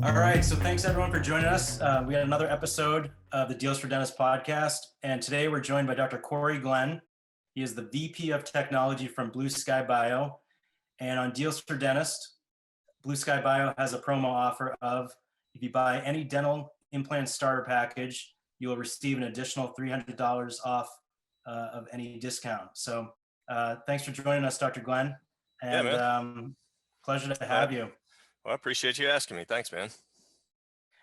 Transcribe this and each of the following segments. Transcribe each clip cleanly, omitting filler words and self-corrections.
All right, so thanks everyone for joining us. We got another episode of the Deals for Dentists podcast, and today we're joined by Dr. Cory Glenn. He is the VP of Technology from Blue Sky Bio, and on Deals for Dentists, Blue Sky Bio has a promo offer of if you buy any dental implant starter package, you will receive an additional $300 off of any discount. So thanks for joining us, Dr. Glenn, Yeah, and man. pleasure to Well, have you. I appreciate you asking me. Thanks, man.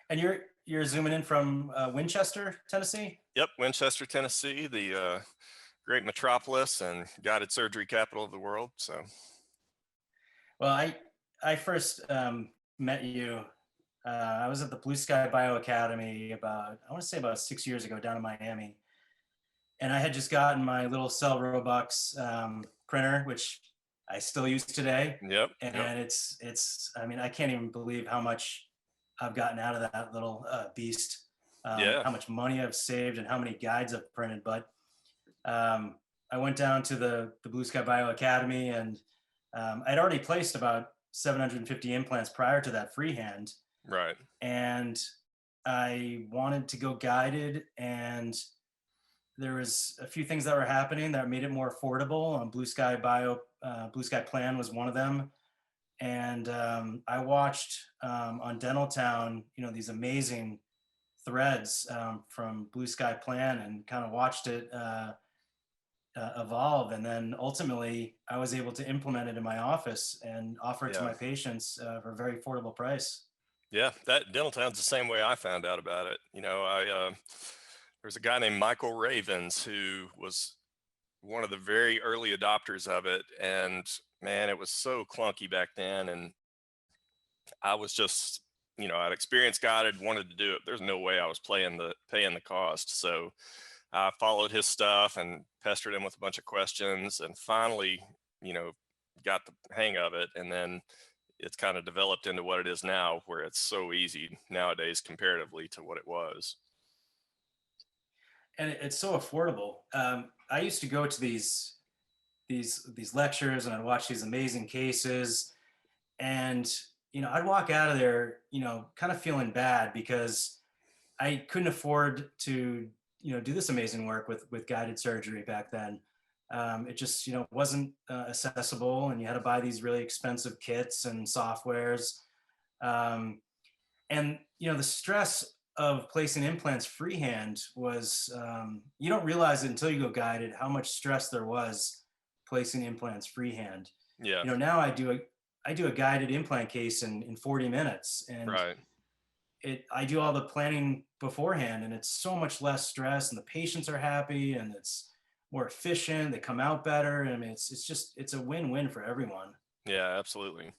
And you're zooming in from Winchester, Tennessee? Yep, Winchester, Tennessee, the great metropolis and guided surgery capital of the world. So, Well, I first met you. I was at the Blue Sky Bio Academy I want to say about 6 years ago down in Miami, and I had just gotten my little Cell Robux printer, which I still use today. yep. And it's I mean, I can't even believe how much I've gotten out of that little beast, Yeah, how much money I've saved and how many guides I've printed. But I went down to the Blue Sky Bio Academy, and I'd already placed about 750 implants prior to that freehand, right. and I wanted to go guided, and there was a few things that were happening that made it more affordable. Blue Sky Bio, Blue Sky Plan was one of them, and I watched on Dental Town, these amazing threads from Blue Sky Plan, and kind of watched it evolve. And then ultimately, I was able to implement it in my office and offer it to Yeah. my patients for a very affordable price. Yeah, that dental town's the same way I found out about it. There's a guy named Michael Ravens who was one of the very early adopters of it. And man, it was so clunky back then. And I was just, I'd experienced guided, wanted to do it. There's no way I was paying the cost. So I followed his stuff and pestered him with a bunch of questions, and finally, you know, got the hang of it. And then it's kind of developed into what it is now, where it's so easy nowadays comparatively to what it was. And it's so affordable. I used to go to these lectures, and I'd watch these amazing cases, and I'd walk out of there, kind of feeling bad because I couldn't afford to do this amazing work with guided surgery back then. It just wasn't accessible, and you had to buy these really expensive kits and softwares. Um, and the stress of placing implants freehand was, you don't realize it until you go guided how much stress there was placing implants freehand. Yeah, Now I do a guided implant case in 40 minutes, and right. I do all the planning beforehand, and it's so much less stress, and the patients are happy, and it's more efficient. They come out better. I mean, it's a win-win for everyone. Yeah, absolutely.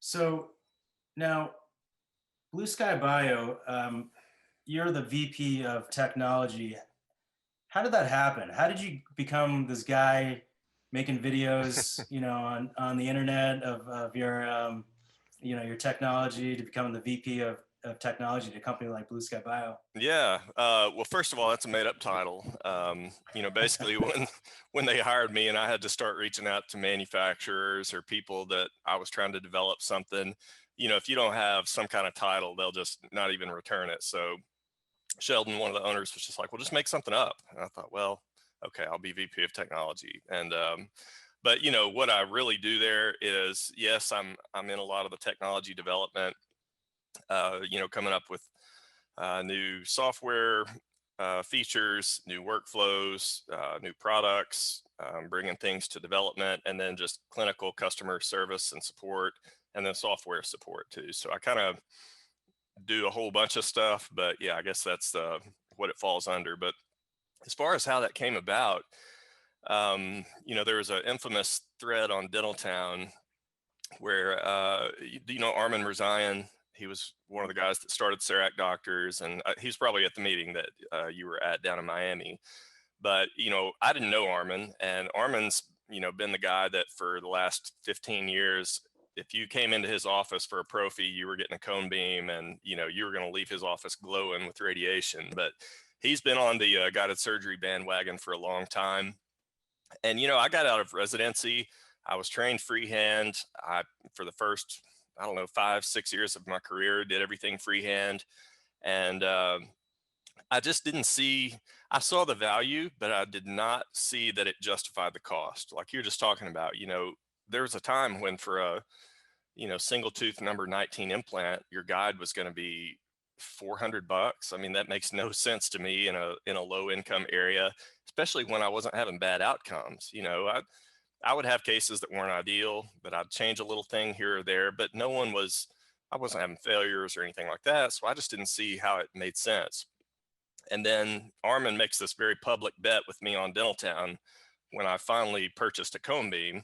So now, Blue Sky Bio, you're the VP of technology. How did that happen? How did you become this guy making videos, on the internet of your, your technology, to becoming the VP of technology to a company like Blue Sky Bio? Yeah. Well, first of all, that's a made up title. Basically when they hired me and I had to start reaching out to manufacturers or people that I was trying to develop something, if you don't have some kind of title, they'll just not even return it. So Sheldon, one of the owners, was just like, well, just make something up. And I thought, well, okay, I'll be VP of technology. And, but what I really do there is, yes, I'm in a lot of the technology development, coming up with new software features, new workflows, new products, bringing things to development, and then just clinical customer service and support, and then software support too. So I kind of do a whole bunch of stuff, but yeah, I guess that's what it falls under. But as far as how that came about, there was an infamous thread on Dental Town where, Armin Razayan, he was one of the guys that started Serac Doctors, and he's probably at the meeting that you were at down in Miami. But, I didn't know Armin, and Armin's, been the guy that for the last 15 years, if you came into his office for a prophy, you were getting a cone beam, and, you were going to leave his office glowing with radiation. But he's been on the guided surgery bandwagon for a long time. And, I got out of residency. I was trained freehand. For the first, I don't know, 5, 6 years of my career, did everything freehand. And I just didn't see, I saw the value, but I did not see that it justified the cost. Like you're just talking about, there was a time when for a, single tooth number 19 implant, your guide was going to be $400. I mean, that makes no sense to me in a low income area, especially when I wasn't having bad outcomes. I would have cases that weren't ideal, but I'd change a little thing here or there, but I wasn't having failures or anything like that. So I just didn't see how it made sense. And then Armin makes this very public bet with me on Dentaltown when I finally purchased a cone beam.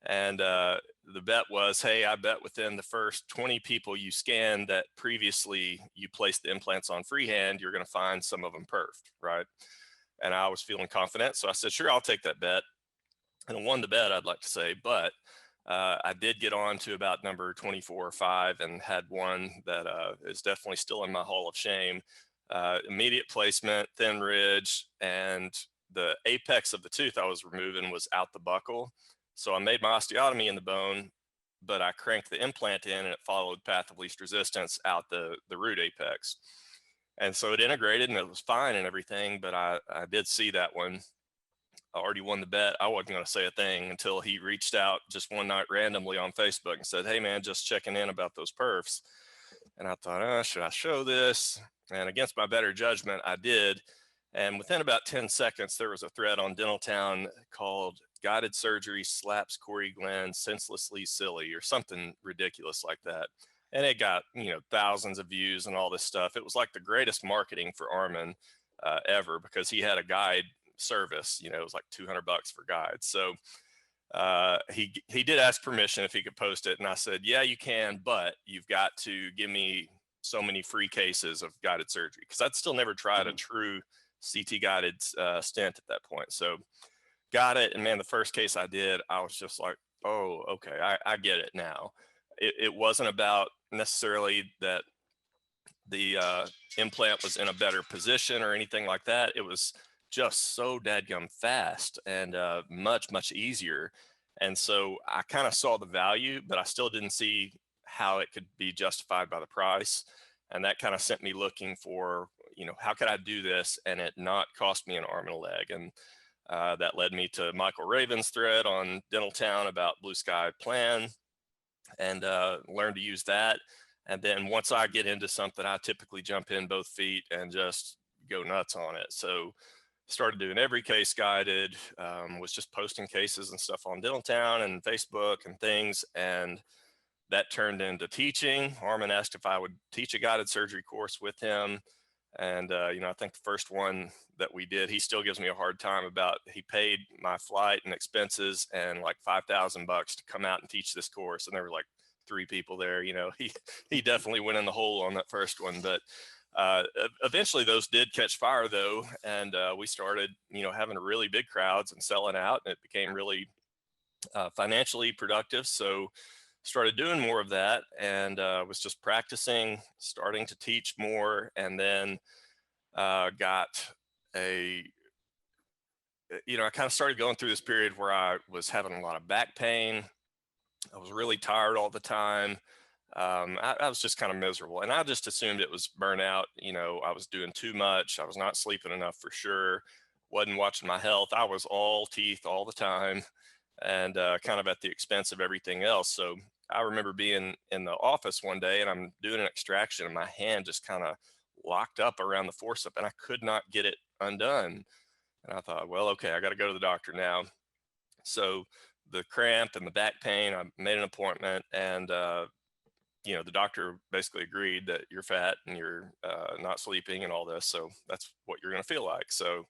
And the bet was, hey, I bet within the first 20 people you scan that previously you placed the implants on freehand, you're going to find some of them perfed, right? And I was feeling confident. So I said, sure, I'll take that bet. And I won the bet, I'd like to say. But I did get on to about number 24 or 5 and had one that is definitely still in my hall of shame. Immediate placement, thin ridge, and the apex of the tooth I was removing was out the buccal. So I made my osteotomy in the bone, but I cranked the implant in and it followed path of least resistance out the root apex. And so it integrated and it was fine and everything, but I did see that one. I already won the bet. I wasn't going to say a thing until he reached out just one night randomly on Facebook and said, hey man, just checking in about those perfs. And I thought, should I show this? And against my better judgment, I did. And within about 10 seconds, there was a thread on Dentaltown called Guided Surgery Slaps Cory Glenn Senselessly Silly or something ridiculous like that. And it got, thousands of views and all this stuff. It was like the greatest marketing for Armin ever because he had a guide service, it was like $200 for guides. So he did ask permission if he could post it. And I said, yeah, you can, but you've got to give me so many free cases of guided surgery because I'd still never tried a true CT guided stent at that point. So got it. And man, the first case I did, I was just like, oh, okay, I get it now. It wasn't about necessarily that the implant was in a better position or anything like that. It was just so dadgum fast and much, much easier. And so I kind of saw the value, but I still didn't see how it could be justified by the price. And that kind of sent me looking for, how could I do this and it not cost me an arm and a leg? And that led me to Michael Raven's thread on Dentaltown about Blue Sky Plan and learned to use that. And then once I get into something, I typically jump in both feet and just go nuts on it. So started doing every case guided, was just posting cases and stuff on Dentaltown and Facebook and things. And that turned into teaching. Armin asked if I would teach a guided surgery course with him. And, I think the first one that we did, he still gives me a hard time about, he paid my flight and expenses and like $5,000 to come out and teach this course. And there were like 3 people there, he definitely went in the hole on that first one, but eventually those did catch fire though. And we started, having really big crowds and selling out, and it became really financially productive. So started doing more of that and was just practicing, starting to teach more, and then got a, I kind of started going through this period where I was having a lot of back pain. I was really tired all the time. I was just kind of miserable, and I just assumed it was burnout. I was doing too much. I was not sleeping enough for sure. Wasn't watching my health. I was all teeth all the time and kind of at the expense of everything else. So I remember being in the office one day and I'm doing an extraction and my hand just kind of locked up around the forceps and I could not get it undone. And I thought, well, okay, I got to go to the doctor now. So the cramp and the back pain, I made an appointment and, the doctor basically agreed that you're fat and you're not sleeping and all this. So that's what you're going to feel like. So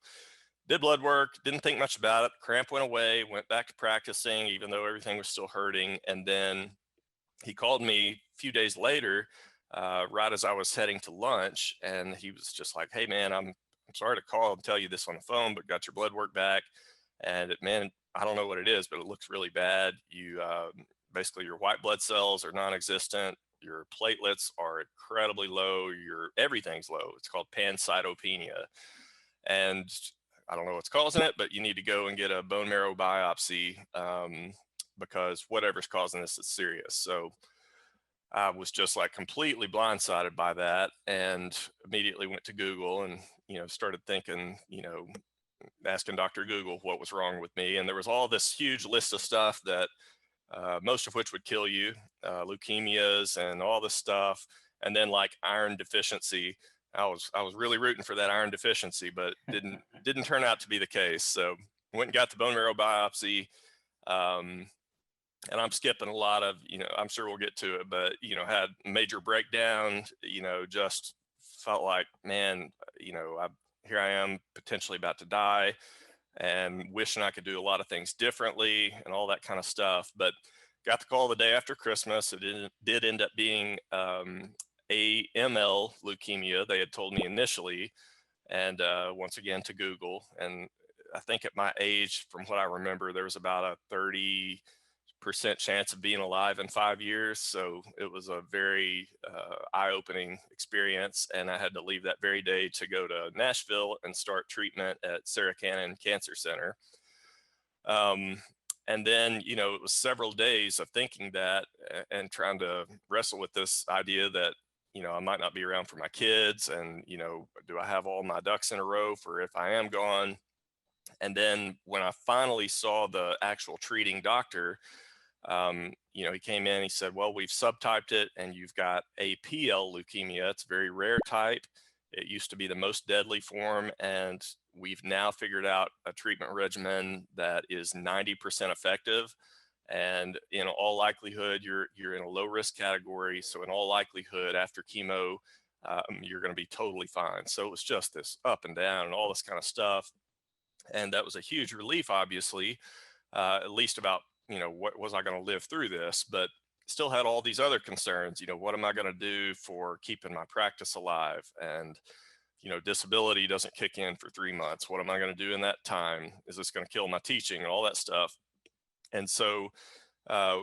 did blood work, didn't think much about it. Cramp went away, went back to practicing, even though everything was still hurting. And then he called me a few days later, right as I was heading to lunch. And he was just like, hey, man, I'm sorry to call and tell you this on the phone, but got your blood work back. And man, I don't know what it is, but it looks really bad. You basically your white blood cells are non-existent. Your platelets are incredibly low. Your everything's low. It's called pancytopenia. And I don't know what's causing it, but you need to go and get a bone marrow biopsy because whatever's causing this is serious. So I was just like completely blindsided by that, and immediately went to Google and, started thinking, asking Dr. Google what was wrong with me. And there was all this huge list of stuff that most of which would kill you, leukemias and all this stuff. And then like iron deficiency. I was really rooting for that iron deficiency, but didn't turn out to be the case. So went and got the bone marrow biopsy. Um, and I'm skipping a lot of, I'm sure we'll get to it, but, had a major breakdown, just felt like, man, here I am potentially about to die and wishing I could do a lot of things differently and all that kind of stuff. But got the call the day after Christmas. Did end up being AML leukemia. They had told me initially, and once again to Google. And I think at my age, from what I remember, there was about a 30% chance of being alive in 5 years. So it was a very eye-opening experience. And I had to leave that very day to go to Nashville and start treatment at Sarah Cannon Cancer Center. And then, it was several days of thinking that and trying to wrestle with this idea that, I might not be around for my kids. And, do I have all my ducks in a row for if I am gone? And then when I finally saw the actual treating doctor, he came in, he said, well, we've subtyped it and you've got APL leukemia. It's a very rare type. It used to be the most deadly form. And we've now figured out a treatment regimen that is 90% effective. And in all likelihood, you're in a low risk category. So in all likelihood, after chemo, you're going to be totally fine. So it was just this up and down and all this kind of stuff. And that was a huge relief, obviously, at least about, what was I going to live through this, but still had all these other concerns. What am I going to do for keeping my practice alive? And, disability doesn't kick in for 3 months. What am I going to do in that time? Is this going to kill my teaching and all that stuff? And so, I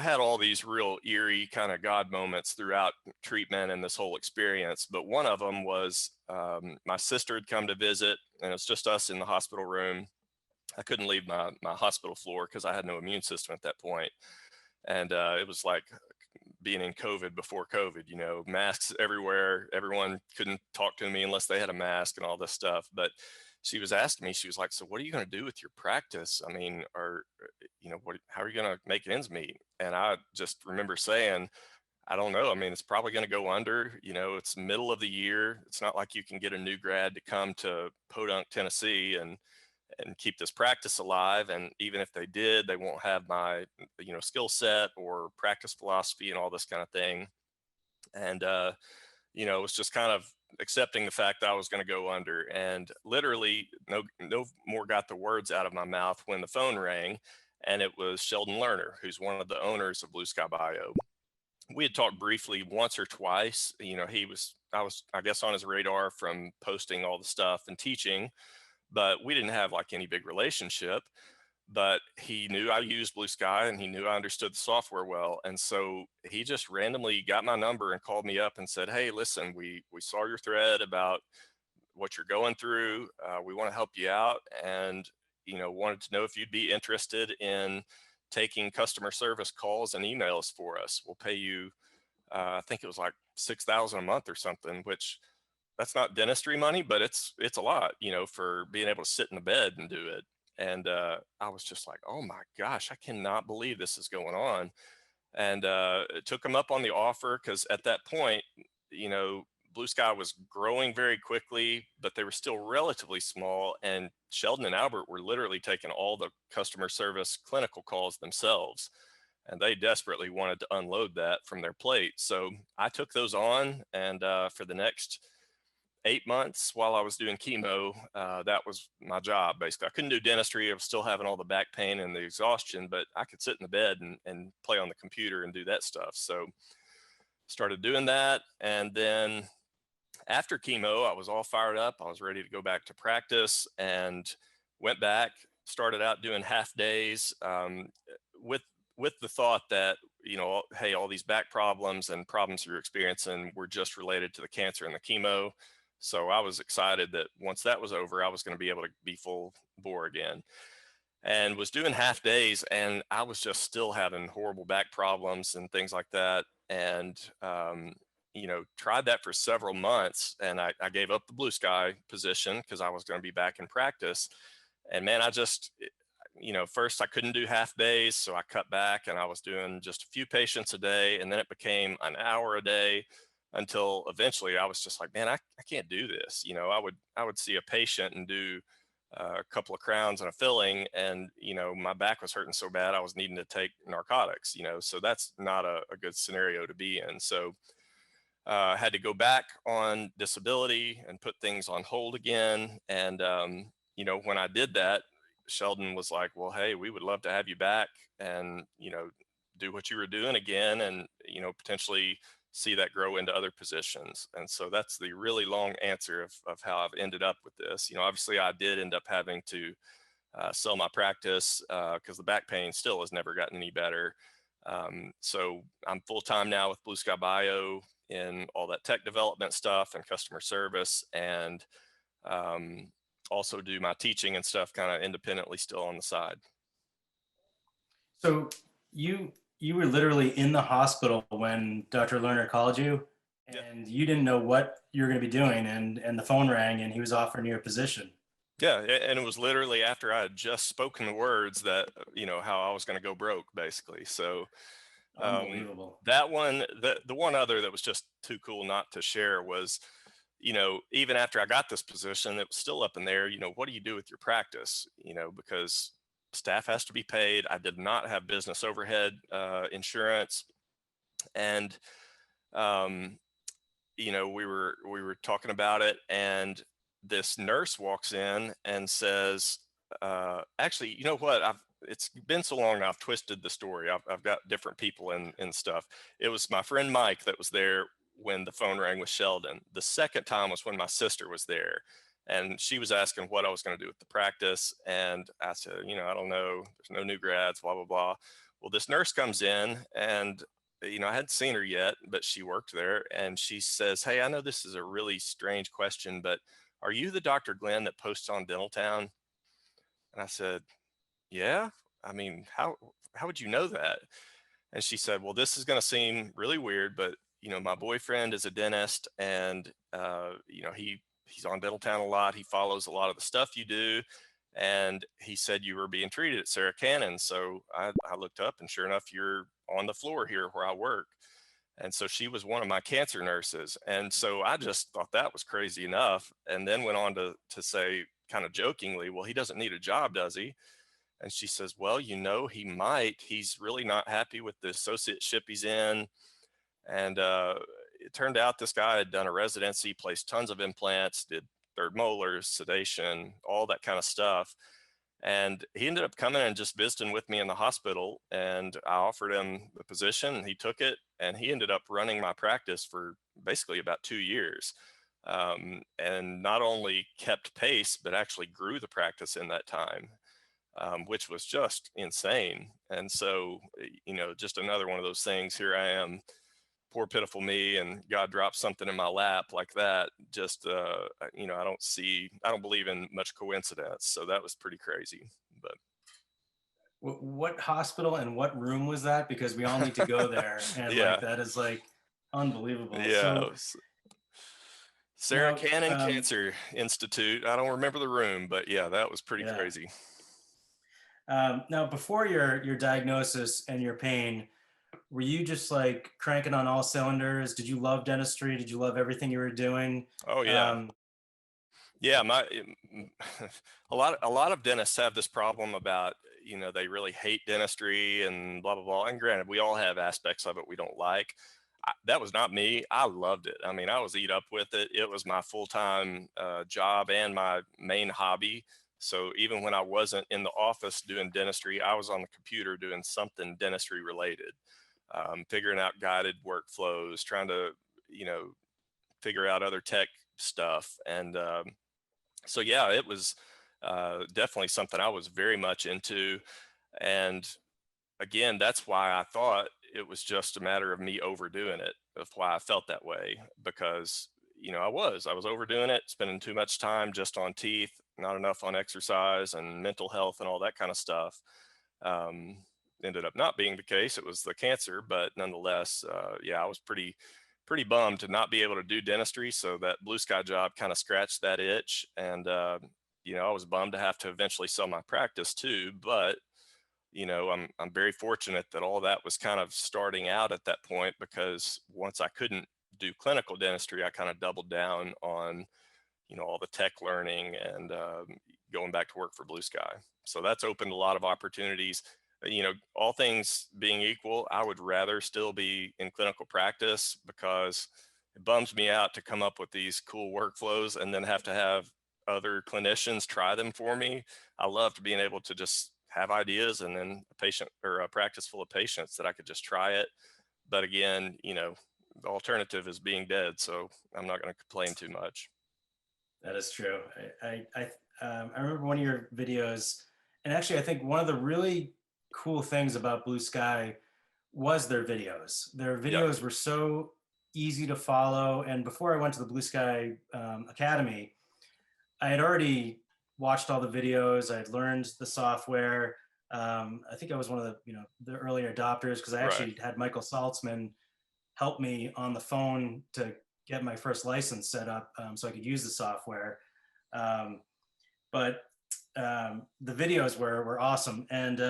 had all these real eerie kind of God moments throughout treatment and this whole experience. But one of them was my sister had come to visit, and it's just us in the hospital room. I couldn't leave my hospital floor because I had no immune system at that point. And it was like being in COVID before COVID, masks everywhere. Everyone couldn't talk to me unless they had a mask and all this stuff. But she was asking me, she was like, so what are you going to do with your practice? I mean, how are you going to make ends meet? And I just remember saying, I don't know. I mean, it's probably going to go under, it's middle of the year. It's not like you can get a new grad to come to Podunk, Tennessee and keep this practice alive. And even if they did, they won't have my, skill set or practice philosophy and all this kind of thing. And, it was just kind of accepting the fact that I was going to go under. And literally no more got the words out of my mouth when the phone rang. And it was Sheldon Lerner, who's one of the owners of Blue Sky Bio. We had talked briefly once or twice. I was, I guess, on his radar from posting all the stuff and teaching, but we didn't have like any big relationship. But he knew I used Blue Sky and he knew I understood the software well. And so he just randomly got my number and called me up and said, hey, listen, we saw your thread about what you're going through. We want to help you out, and, wanted to know if you'd be interested in taking customer service calls and emails for us. We'll pay you, I think it was like 6,000 a month or something, which that's not dentistry money, but it's a lot, for being able to sit in the bed and do it. And I was just like, oh my gosh, I cannot believe this is going on. And took him up on the offer because at that point, Blue Sky was growing very quickly, but they were still relatively small. And Sheldon and Albert were literally taking all the customer service clinical calls themselves. And they desperately wanted to unload that from their plate. So I took those on. And for the next 8 months while I was doing chemo, that was my job. Basically, I couldn't do dentistry. I was still having all the back pain and the exhaustion, but I could sit in the bed and play on the computer and do that stuff. So started doing that. And then after chemo, I was all fired up. I was ready to go back to practice and went back, started out doing half days, with the thought that, hey, all these back problems and problems you're experiencing were just related to the cancer and the chemo. So I was excited that once that was over, I was going to be able to be full bore again, and was doing half days. And I was just still having horrible back problems and things like that. and tried that for several months. And I gave up the blue sky position because I was going to be back in practice. And man, first I couldn't do half days, so I cut back and I was doing just a few patients a day, and then it became an hour a day until eventually I was just like, man, I can't do this. I would see a patient and do a couple of crowns and a filling, and my back was hurting so bad I was needing to take narcotics. So that's not a good scenario to be in. So had to go back on disability and put things on hold again. And when I did that, Sheldon was like, well, hey, we would love to have you back and do what you were doing again, and potentially see that grow into other positions. And so that's the really long answer of how I've ended up with this. Obviously I did end up having to sell my practice because the back pain still has never gotten any better. So I'm full-time now with Blue Sky Bio in all that tech development stuff and customer service, and also do my teaching and stuff kind of independently still on the side. So you were literally in the hospital when Dr. Lerner called you, Yeah. and you didn't know what you were going to be doing, and the phone rang and he was offering you a position. Yeah, and it was literally after I had just spoken the words that how I was going to go broke, basically. So Unbelievable. that one, the one other that was just too cool not to share was, even after I got this position, it was still up in there. What do you do with your practice? Because staff has to be paid. I did not have business overhead insurance, and um, we were talking about it, and this nurse walks in and says, actually, you know what? It's been so long now, I've twisted the story. I've got different people in stuff. It was my friend Mike that was there when the phone rang with Sheldon. The second time was when my sister was there, and she was asking what I was going to do with the practice. And I said, I don't know. There's no new grads, blah, blah, blah. Well, this nurse comes in, and I hadn't seen her yet, but she worked there, and she says, hey, I know this is a really strange question, but are you the Dr. Glenn that posts on Dentaltown? And I said, yeah. I mean, how would you know that? And she said, well, this is going to seem really weird, but my boyfriend is a dentist, and he's on Dentaltown a lot. He follows a lot of the stuff you do, and he said you were being treated at Sarah Cannon. So I looked up, and sure enough, you're on the floor here where I work. And so she was one of my cancer nurses. And so I just thought that was crazy enough. And then went on to say, kind of jokingly, well, he doesn't need a job, does he? And she says, well, he might. He's really not happy with the associateship he's in. And it turned out this guy had done a residency, placed tons of implants, did third molars, sedation, all that kind of stuff. And he ended up coming and just visiting with me in the hospital, and I offered him the position, and he took it, and he ended up running my practice for basically about 2 years. And not only kept pace, but actually grew the practice in that time, which was just insane. And so, just another one of those things. Here I am, poor pitiful me, and God dropped something in my lap like that. Just I don't believe in much coincidence, so that was pretty crazy. But What hospital and what room was that? Because we all need to go there, and like yeah, that is like unbelievable. yeah, it So was Sarah now, Cannon Cancer Institute. I don't remember the room, but yeah, that was pretty yeah. crazy. Now, before your diagnosis and your pain, were you just like cranking on all cylinders? Did you love dentistry? Did you love everything you were doing? Oh yeah. Um, Yeah, a lot of dentists have this problem about, they really hate dentistry and blah blah blah. And granted, we all have aspects of it we don't like. That was not me. I loved it. I mean, I was eat up with it. It was my full-time job and my main hobby. So even when I wasn't in the office doing dentistry, I was on the computer doing something dentistry related, figuring out guided workflows, trying to, figure out other tech stuff. And so yeah, it was definitely something I was very much into. And again, that's why I thought it was just a matter of me overdoing it, of why I felt that way, because I was overdoing it, spending too much time just on teeth, not enough on exercise and mental health and all that kind of stuff. um, ended up not being the case. It was the cancer, but nonetheless, yeah, I was pretty bummed to not be able to do dentistry. So that blue sky job kind of scratched that itch, and I was bummed to have to eventually sell my practice too. But I'm very fortunate that all that was kind of starting out at that point, because once I couldn't do clinical dentistry, I kind of doubled down on all the tech learning and going back to work for Blue Sky. So that's opened a lot of opportunities. All things being equal, I would rather still be in clinical practice, because it bums me out to come up with these cool workflows and then have to have other clinicians try them for me. I loved being able to just have ideas and then a patient or a practice full of patients that I could just try it. But again, the alternative is being dead. So I'm not going to complain too much. That is true. I remember one of your videos, and actually, I think one of the really cool things about Blue Sky was their videos. Their Yep. videos were so easy to follow. And before I went to the Blue Sky Academy, I had already watched all the videos. I had learned the software. I think I was one of the early adopters, because I Right. actually had Michael Saltzman help me on the phone to get my first license set up, so I could use the software. Um, but the videos were awesome. And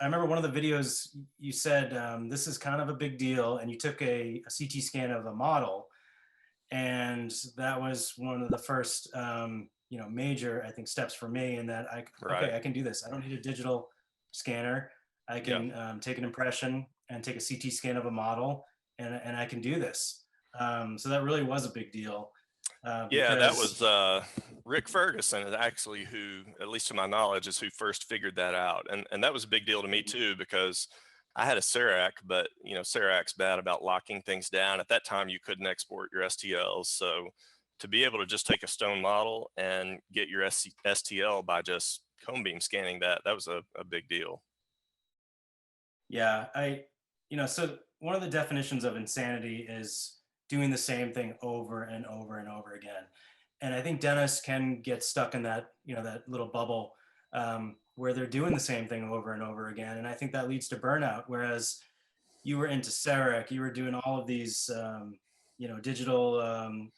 I remember one of the videos you said, this is kind of a big deal. And you took a CT scan of a model. And that was one of the first, major, I think, steps for me, in that Right. okay, I can do this. I don't need a digital scanner. I Yeah. can take an impression and take a CT scan of a model, and I can do this. So that really was a big deal, Yeah, that because was Rick Ferguson is actually who, at least to my knowledge, is who first figured that out. And that was a big deal to me too, because I had a CERAC, but CERAC's bad about locking things down. At that time, you couldn't export your STLs. So to be able to just take a stone model and get your STL by just cone beam scanning that was a big deal. yeah, so one of the definitions of insanity is doing the same thing over and over and over again. And I think dentists can get stuck in that, that little bubble, where they're doing the same thing over and over again. And I think that leads to burnout. Whereas you were into CEREC, you were doing all of these, digital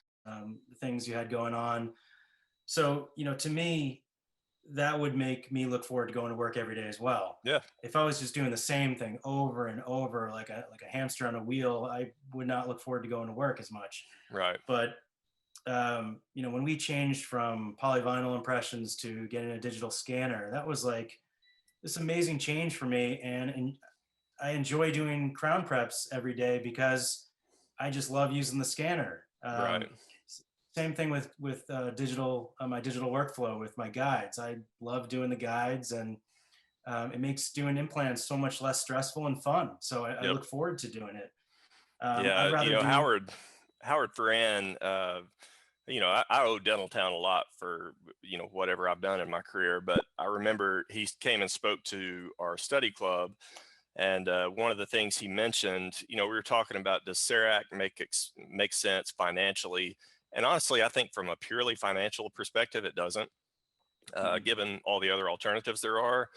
things you had going on. So, to me, that would make me look forward to going to work every day as well. Yeah. If I was just doing the same thing over and over, like a hamster on a wheel, I would not look forward to going to work as much. Right. But when we changed from polyvinyl impressions to getting a digital scanner, that was like this amazing change for me. And I enjoy doing crown preps every day because I just love using the scanner. Right. Same thing with digital, my digital workflow with my guides. I love doing the guides, and it makes doing implants so much less stressful and fun. So I Yep. look forward to doing it. I'd Yeah. rather do. Howard Ferran, I owe Dentaltown a lot for, whatever I've done in my career, but I remember he came and spoke to our study club. And one of the things he mentioned, we were talking about, does CERAC make sense financially? And honestly, I think from a purely financial perspective, it doesn't, Mhm. given all the other alternatives there are.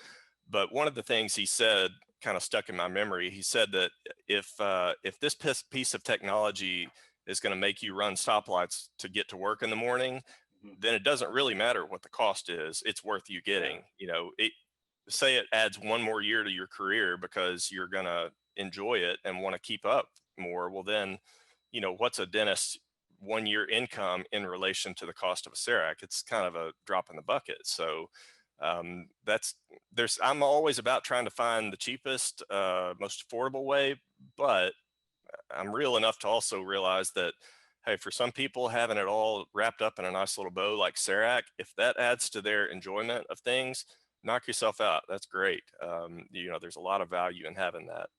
But one of the things he said kind of stuck in my memory. He said that if this piece of technology is going to make you run stoplights to get to work in the morning, Mhm. then it doesn't really matter what the cost is. It's worth you Yeah. getting. Say it adds one more year to your career because you're going to enjoy it and want to keep up more. Well, then, what's a dentist 1 year income in relation to the cost of a CERAC? It's kind of a drop in the bucket. So I'm always about trying to find the cheapest, most affordable way, but I'm real enough to also realize that, hey, for some people, having it all wrapped up in a nice little bow like CERAC, if that adds to their enjoyment of things, knock yourself out. That's great. There's a lot of value in having that.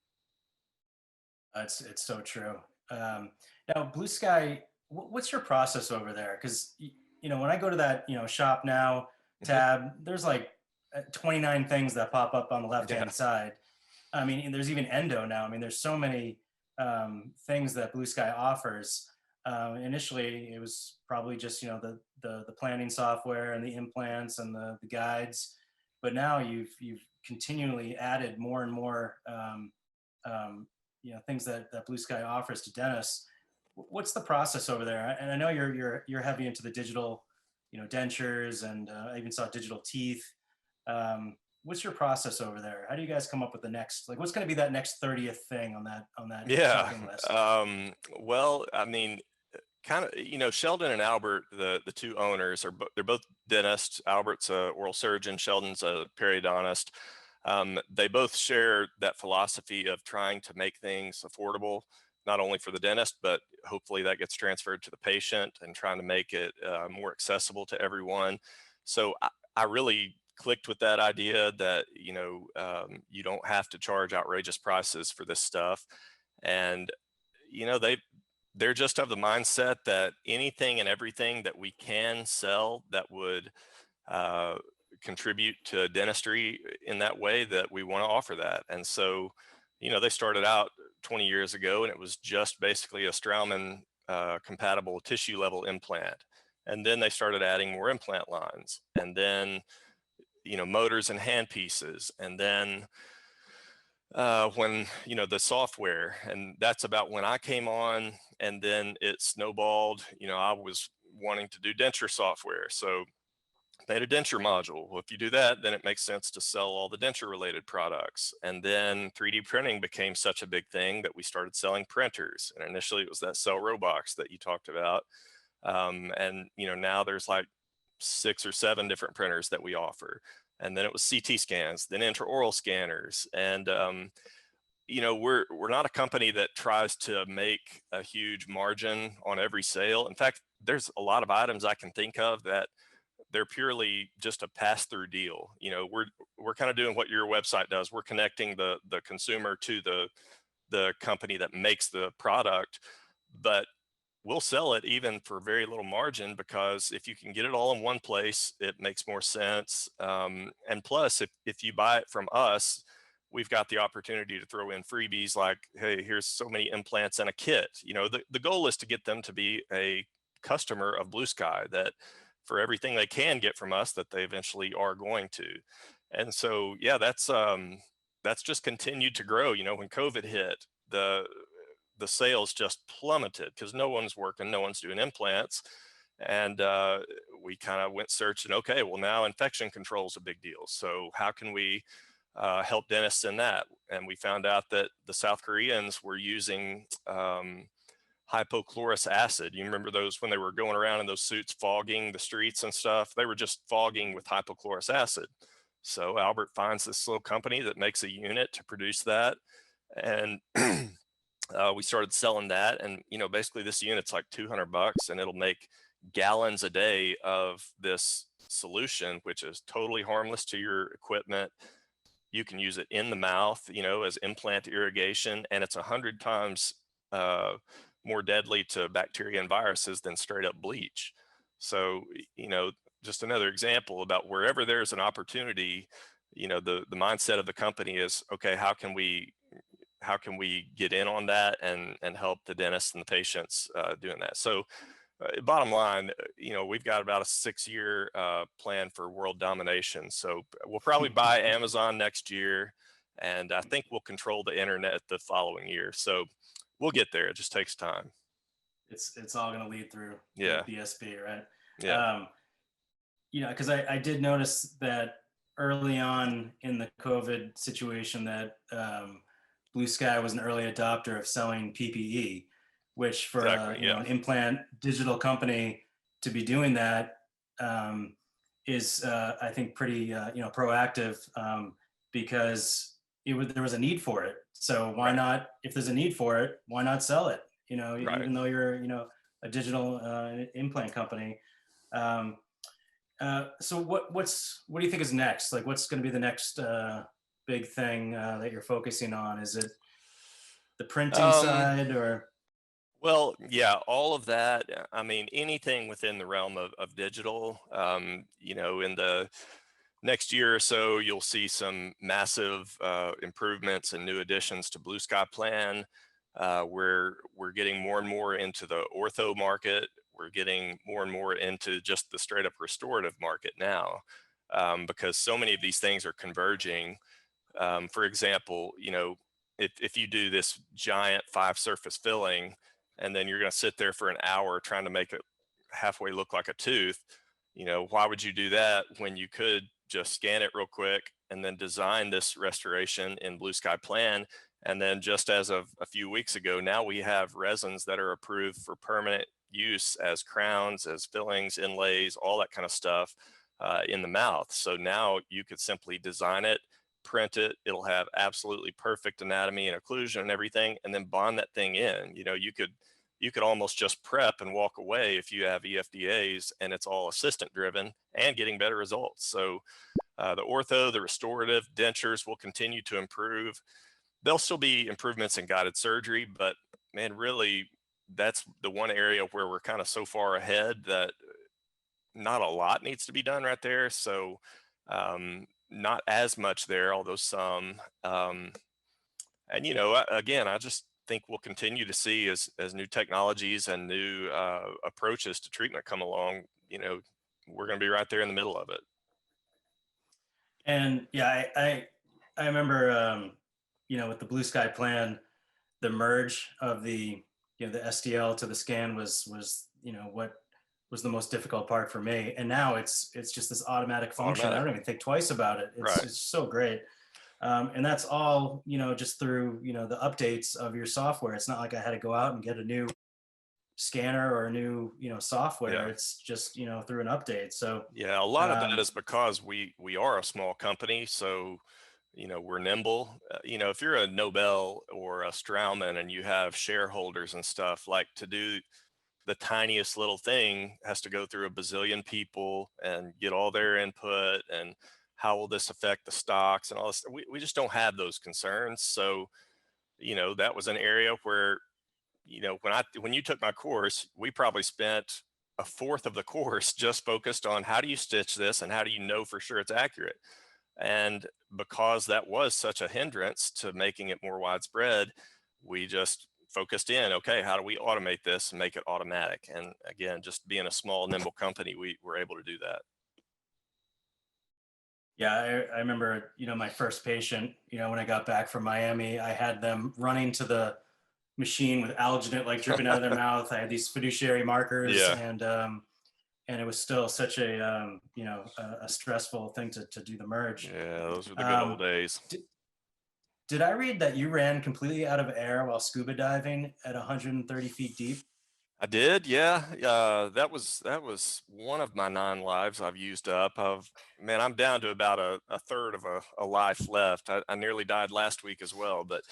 It's so true. Now, Blue Sky, what's your process over there? Because when I go to that shop now Mhm. tab, there's like 29 things that pop up on the left Yeah. hand side. I mean, and there's even endo now. I mean, there's so many things that Blue Sky offers. Initially, it was probably just the planning software and the implants and the guides, but now you've continually added more and more things that Blue Sky offers to dentists. What's the process over there? And I know you're heavy into the digital, dentures, and I even saw digital teeth. What's your process over there? How do you guys come up with the next, like, what's going to be that next 30th thing on that Yeah. shopping list? Well, I mean, kind of, Sheldon and Albert, the two owners they're both dentists. Albert's a oral surgeon, Sheldon's a periodontist. They both share that philosophy of trying to make things affordable, not only for the dentist, but hopefully that gets transferred to the patient, and trying to make it more accessible to everyone. So I really clicked with that idea that, you don't have to charge outrageous prices for this stuff. And, they're just of the mindset that anything and everything that we can sell that would uh, contribute to dentistry in that way, that we want to offer that. And so, they started out 20 years ago, and it was just basically a Straumann compatible tissue level implant. And then they started adding more implant lines, and then, motors and hand pieces. And then when, the software, and that's about when I came on. And then it snowballed. I was wanting to do denture software, so they had a denture module. Well, if you do that, then it makes sense to sell all the denture related products. And then 3D printing became such a big thing that we started selling printers. And initially it was that Cell Robox that you talked about. And now there's like 6 or 7 different printers that we offer. And then it was CT scans, then intraoral scanners. And we're not a company that tries to make a huge margin on every sale. In fact, there's a lot of items I can think of that they're purely just a pass-through deal. We're kind of doing what your website does. We're connecting the consumer to the company that makes the product, but we'll sell it even for very little margin, because if you can get it all in one place, it makes more sense. And plus, if you buy it from us, we've got the opportunity to throw in freebies like, hey, here's so many implants and a kit. The goal is to get them to be a customer of Blue Sky, that for everything they can get from us, that they eventually are going to. And so, yeah, that's just continued to grow. When COVID hit, the sales just plummeted because no one's working, no one's doing implants. And we kind of went searching. Okay, well, now infection control is a big deal. So how can we help dentists in that? And we found out that the South Koreans were using hypochlorous acid. You remember those, when they were going around in those suits fogging the streets and stuff? They were just fogging with hypochlorous acid. So Albert finds this little company that makes a unit to produce that. And we started selling that. And, basically this unit's like $200, and it'll make gallons a day of this solution, which is totally harmless to your equipment. You can use it in the mouth, as implant irrigation, and it's 100 times more deadly to bacteria and viruses than straight up bleach. So, just another example about wherever there's an opportunity, the mindset of the company is, okay, how can we get in on that and help the dentists and the patients doing that? So bottom line, we've got about a 6-year plan for world domination. So we'll probably buy Amazon next year, and I think we'll control the internet the following year. So we'll get there. It just takes time. It's all going to lead through Yeah. BSP, right? Yeah. Because I did notice that early on in the COVID situation that Blue Sky was an early adopter of selling PPE, which for Exactly. Yeah. an implant digital company to be doing that is, I think, pretty proactive, because there was a need for it. So why Right. not? If there's a need for it, why not sell it? Right. Even though you're a digital implant company. Um, so what do you think is next? Like, what's going to be the next big thing that you're focusing on? Is it the printing Um, side, or? Well, yeah, all of that. I mean, anything within the realm of digital, in the next year or so, you'll see some massive improvements and new additions to Blue Sky Plan. We're getting more and more into the ortho market. We're getting more and more into just the straight up restorative market now. because so many of these things are converging. For example, if you do this giant 5 surface filling and then you're going to sit there for an hour trying to make it halfway look like a tooth, why would you do that when you could just scan it real quick and then design this restoration in Blue Sky Plan? And then just as of a few weeks ago, now we have resins that are approved for permanent use as crowns, as fillings, inlays, all that kind of stuff in the mouth. So now you could simply design it, print it, it'll have absolutely perfect anatomy and occlusion and everything, and then bond that thing in. You could almost just prep and walk away if you have EFDAs, and it's all assistant driven and getting better results. So the ortho, the restorative, dentures will continue to improve. There'll still be improvements in guided surgery, but man, really, that's the one area where we're kind of so far ahead that not a lot needs to be done right there. So not as much there, although some. And again, I just think we'll continue to see as new technologies and new approaches to treatment come along. We're going to be right there in the middle of it. And yeah, I remember, with the Blue Sky Plan, the merge of the SDL to the scan was what was the most difficult part for me. And now it's just this automatic function. I Automatic, don't even think twice about it. It's right? it's so great. And that's all, just through, the updates of your software. It's not like I had to go out and get a new scanner or a new, software. Yeah. It's just, through an update. So, Yeah, a lot of that um, is because we are a small company, so we're nimble. If you're a Nobel or a Straumann and you have shareholders and stuff, like, to do the tiniest little thing has to go through a bazillion people and get all their input, and how will this affect the stocks and all this. We just don't have those concerns. So that was an area where when you took my course, we probably spent a fourth of the course just focused on how do you stitch this and how do you know for sure it's accurate. And because that was such a hindrance to making it more widespread, we just focused in, okay, how do we automate this and make it automatic? And again, just being a small, nimble company, we were able to do that. yeah, I remember, my first patient, when I got back from Miami, I had them running to the machine with alginate like dripping out of their mouth. I had these fiduciary markers, Yeah. and it was still such a stressful thing to do the merge. Yeah. Those were the good old Um, days. did, did I read that you ran completely out of air while scuba diving at 130 feet deep? I did. Yeah. That was one of my 9 lives I've used up. Man, I'm down to about a third of a life left. I nearly died last week as well, but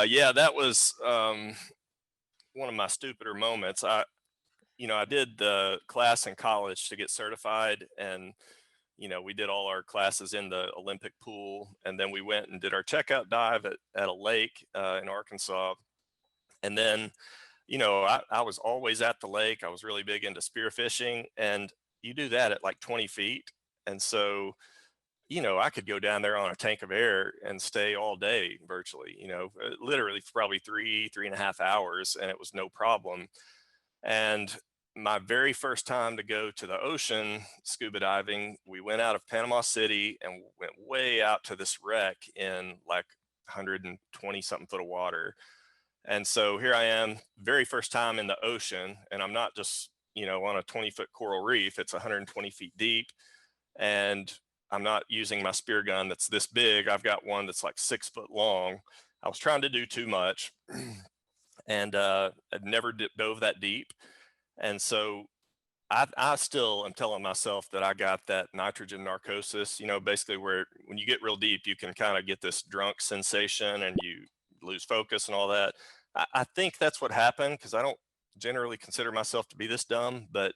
yeah, that was one of my stupider moments. I did the class in college to get certified, and we did all our classes in the Olympic pool, and then we went and did our checkout dive at a lake in Arkansas. And then I was always at the lake. I was really big into spearfishing, and you do that at like 20 feet. And so I could go down there on a tank of air and stay all day virtually, literally for probably 3.5 hours, and it was no problem. And my very first time to go to the ocean scuba diving, we went out of Panama City and went way out to this wreck in like 120 something foot of water. And so here I am, very first time in the ocean, and I'm not just, on a 20-foot coral reef, it's 120 feet deep. And I'm not using my spear gun that's this big. I've got one that's like 6 foot long. I was trying to do too much, and I'd never dove that deep. And so I still am telling myself that I got that nitrogen narcosis, basically where when you get real deep, you can kind of get this drunk sensation and you lose focus and all that. I think that's what happened, because I don't generally consider myself to be this dumb, but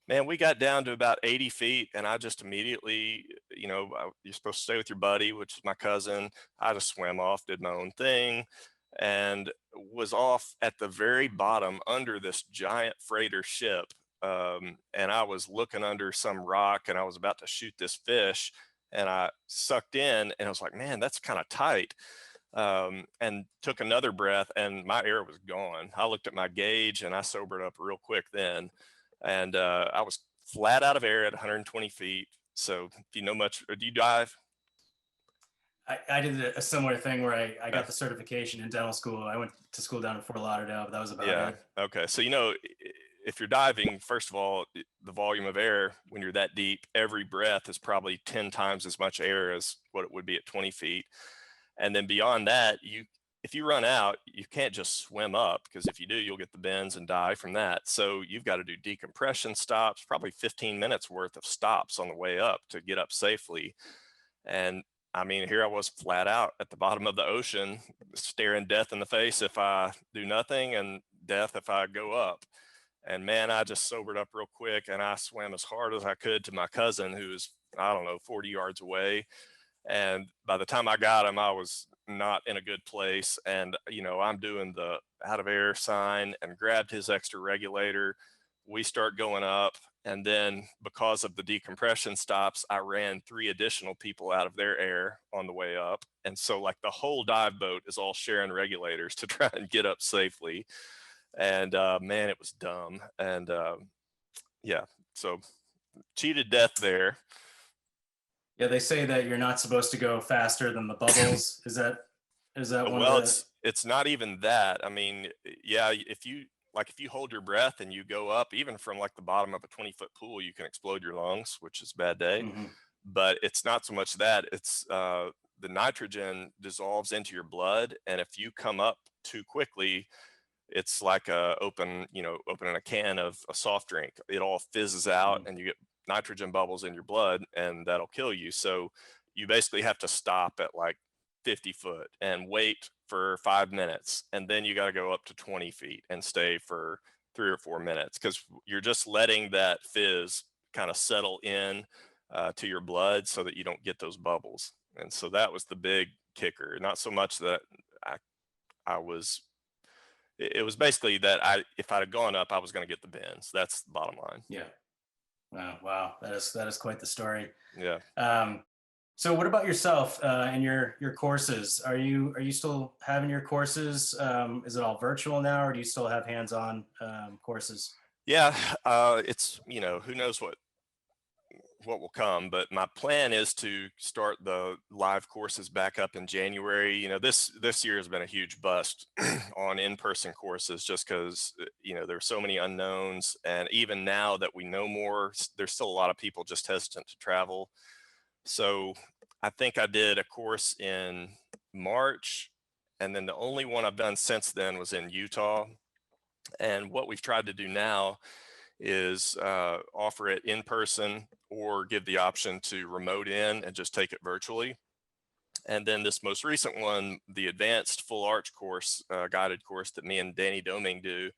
man, we got down to about 80 feet, and I just immediately, you're supposed to stay with your buddy, which is my cousin. I just swam off, did my own thing, and was off at the very bottom under this giant freighter ship. And I was looking under some rock, and I was about to shoot this fish, and I sucked in, and I was like, man, that's kind of tight. And took another breath, and my air was gone. I looked at my gauge, and I sobered up real quick then. And I was flat out of air at 120 feet, So if you know much, or do you dive? I did a similar thing where I Uh, got the certification in dental school. I went to school down in Fort Lauderdale, but that was about yeah. it. Okay. So, if you're diving, first of all, the volume of air when you're that deep, every breath is probably 10 times as much air as what it would be at 20 feet. And then beyond that, if you run out, you can't just swim up, because if you do, you'll get the bends and die from that. So you've got to do decompression stops, probably 15 minutes worth of stops on the way up to get up safely. And I mean, here I was flat out at the bottom of the ocean, staring death in the face if I do nothing, and death if I go up. And man, I just sobered up real quick, and I swam as hard as I could to my cousin, who was, I don't know, 40 yards away. And by the time I got him, I was not in a good place. And, I'm doing the out of air sign and grabbed his extra regulator. We start going up. And then because of the decompression stops, I ran 3 additional people out of their air on the way up. And so, like, the whole dive boat is all sharing regulators to try and get up safely. And man, it was dumb. And yeah, so cheated death there. Yeah, they say that you're not supposed to go faster than the bubbles. Is that one of Well, the? it's not even that. I mean, yeah, if you hold your breath and you go up, even from like the bottom of a 20-foot pool, you can explode your lungs, which is a bad day. Mhm. But it's not so much that, it's the nitrogen dissolves into your blood, and if you come up too quickly, it's like opening a can of a soft drink. It all fizzes out, Mhm. and you get nitrogen bubbles in your blood, and that'll kill you. So you basically have to stop at like 50 foot and wait for 5 minutes, and then you got to go up to 20 feet and stay for 3 or 4 minutes, because you're just letting that fizz kind of settle in to your blood so that you don't get those bubbles. And so that was the big kicker. Not so much that I, I was it was basically that if I'd have gone up, I was going to get the bends. That's the bottom line. Yeah. Wow. Wow. That is quite the story. Yeah. Um, so what about yourself and your courses? Are you still having your courses? Is it all virtual now, or do you still have hands-on courses? Yeah. It's, who knows what will come, but my plan is to start the live courses back up in January. This year has been a huge bust on in-person courses, just because there's so many unknowns, and even now that we know more, there's still a lot of people just hesitant to travel. So I think I did a course in March, and then the only one I've done since then was in Utah. And what we've tried to do now is offer it in person, or give the option to remote in and just take it virtually. And then this most recent one, the advanced full arch course, guided course that me and Danny Doming do,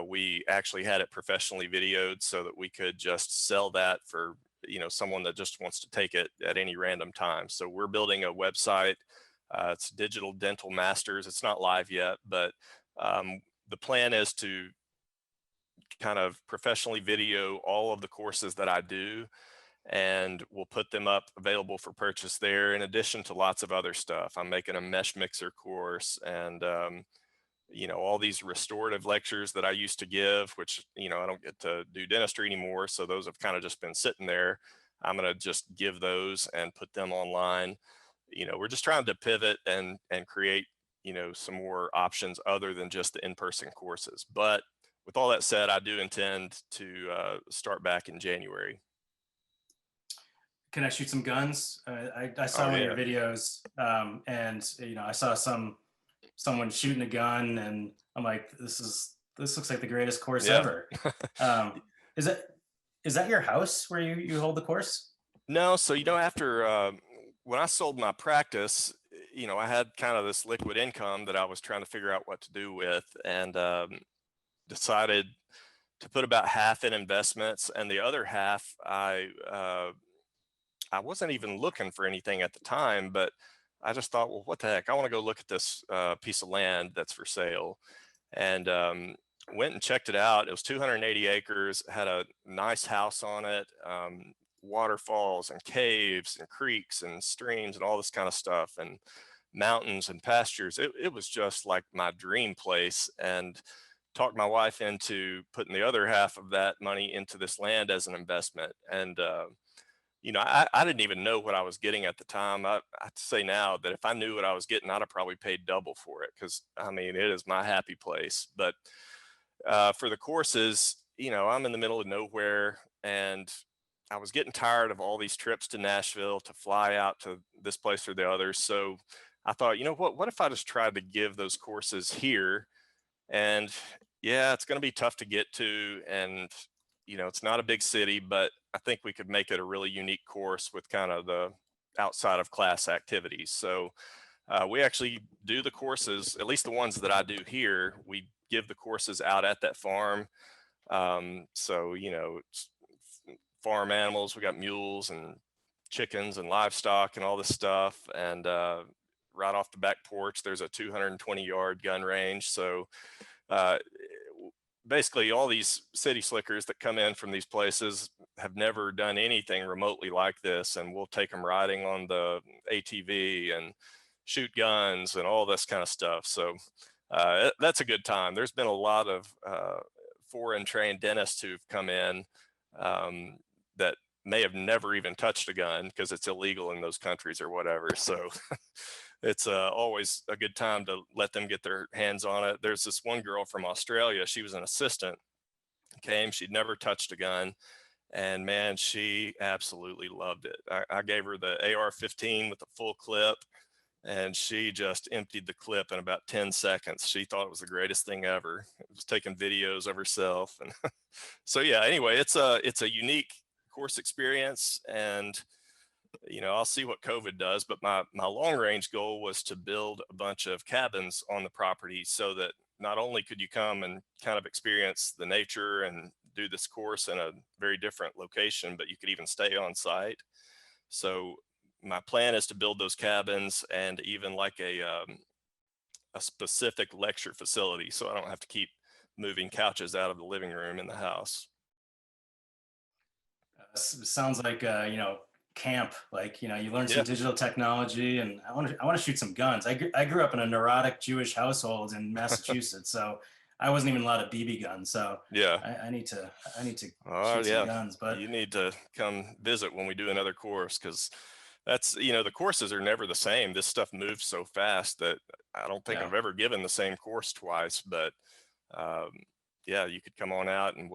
we actually had it professionally videoed so that we could just sell that for someone that just wants to take it at any random time. So we're building a website. It's Digital Dental Masters. It's not live yet, but the plan is to kind of professionally video all of the courses that I do, and we'll put them up available for purchase there, in addition to lots of other stuff. I'm making a mesh mixer course, and all these restorative lectures that I used to give, which I don't get to do dentistry anymore, so those have kind of just been sitting there. I'm going to just give those and put them online. We're just trying to pivot and create some more options other than just the in-person courses. But with all that said, I do intend to start back in January. Can I shoot some guns? I Oh saw one of your yeah. videos, and I saw someone shooting a gun, and I'm like, this looks like the greatest course Yeah. ever. Um, is that is that your house where you hold the course? No, so after when I sold my practice, I had kind of this liquid income that I was trying to figure out what to do with, and decided to put about half in investments, and the other half I wasn't even looking for anything at the time, but I just thought, well, what the heck? I want to go look at this piece of land that's for sale, and went and checked it out. It was 280 acres, had a nice house on it, waterfalls and caves and creeks and streams and all this kind of stuff, and mountains and pastures. It was just like my dream place, and talked my wife into putting the other half of that money into this land as an investment. And I didn't even know what I was getting at the time. I have to say now that if I knew what I was getting, I'd have probably paid double for it, because I mean, it is my happy place. But for the courses, I'm in the middle of nowhere, and I was getting tired of all these trips to Nashville to fly out to this place or the other. So I thought, what if I just tried to give those courses here? And yeah, it's going to be tough to get to. And, it's not a big city, but I think we could make it a really unique course with kind of the outside of class activities. So we actually do the courses, at least the ones that I do here. We give the courses out at that farm. So, it's farm animals. We got mules and chickens and livestock and all this stuff. And right off the back porch, there's a 220-yard gun range. So uh, basically, all these city slickers that come in from these places have never done anything remotely like this, and we'll take them riding on the ATV and shoot guns and all this kind of stuff. So that's a good time. There's been a lot of foreign trained dentists who've come in that may have never even touched a gun because it's illegal in those countries or whatever. So it's always a good time to let them get their hands on it. There's this one girl from Australia. She was an assistant, came, she'd never touched a gun. And man, she absolutely loved it. I gave her the AR-15 with the full clip, and she just emptied the clip in about 10 seconds. She thought it was the greatest thing ever. It was taking videos of herself. And so, yeah, anyway, it's a unique course experience. And I'll see what COVID does, but my long range goal was to build a bunch of cabins on the property so that not only could you come and kind of experience the nature and do this course in a very different location, but you could even stay on site. So my plan is to build those cabins and even like a specific lecture facility, so I don't have to keep moving couches out of the living room in the house. Sounds like camp. Like you learn some Yeah, digital technology, and I want to shoot some guns. I grew up in a neurotic Jewish household in Massachusetts, so I wasn't even allowed a BB gun. So yeah. I need to Oh, shoot some yeah. guns. But You need to come visit when we do another course, because the courses are never the same. This stuff moves so fast that I don't think yeah, I've ever given the same course twice. But um, yeah, you could come on out and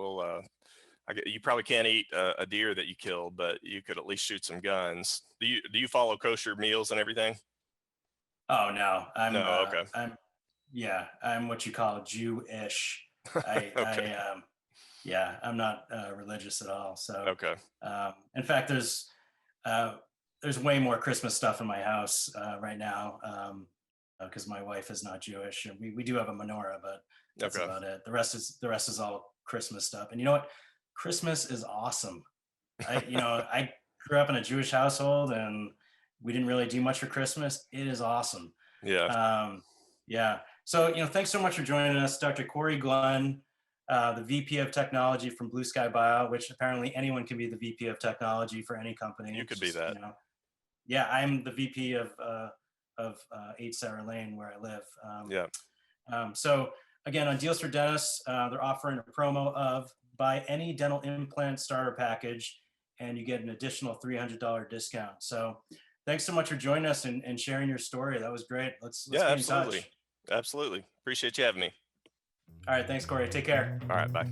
you probably can't eat a deer that you killed, but you could at least shoot some guns. Do you follow kosher meals and everything? oh no, No. Okay. I'm what you call Jewish. I Okay. I yeah, I'm not religious at all. So Okay. in fact, uh, there's way more Christmas stuff in my house right now because my wife is not Jewish, and we do have a menorah, but that's Okay. about it. The rest is all Christmas stuff. And you know what? Christmas is awesome. I grew up in a Jewish household, and we didn't really do much for Christmas. It is awesome. Yeah. Um, yeah. So thanks so much for joining us, Dr. Cory Glenn, the VP of Technology from Blue Sky Bio, which apparently anyone can be the VP of Technology for any company. You It's could be just, that. yeah, I'm the VP of 8 Sarah Lane where I live. Yeah. So again, on Deals for Dentists, they're offering a promo of buy any dental implant starter package, and you get an additional $300 discount. So thanks so much for joining us and sharing your story. That was great. Let's Yeah. be in Absolutely. touch. Absolutely. Appreciate you having me. All right, thanks, Cory. Take care. All right. Bye.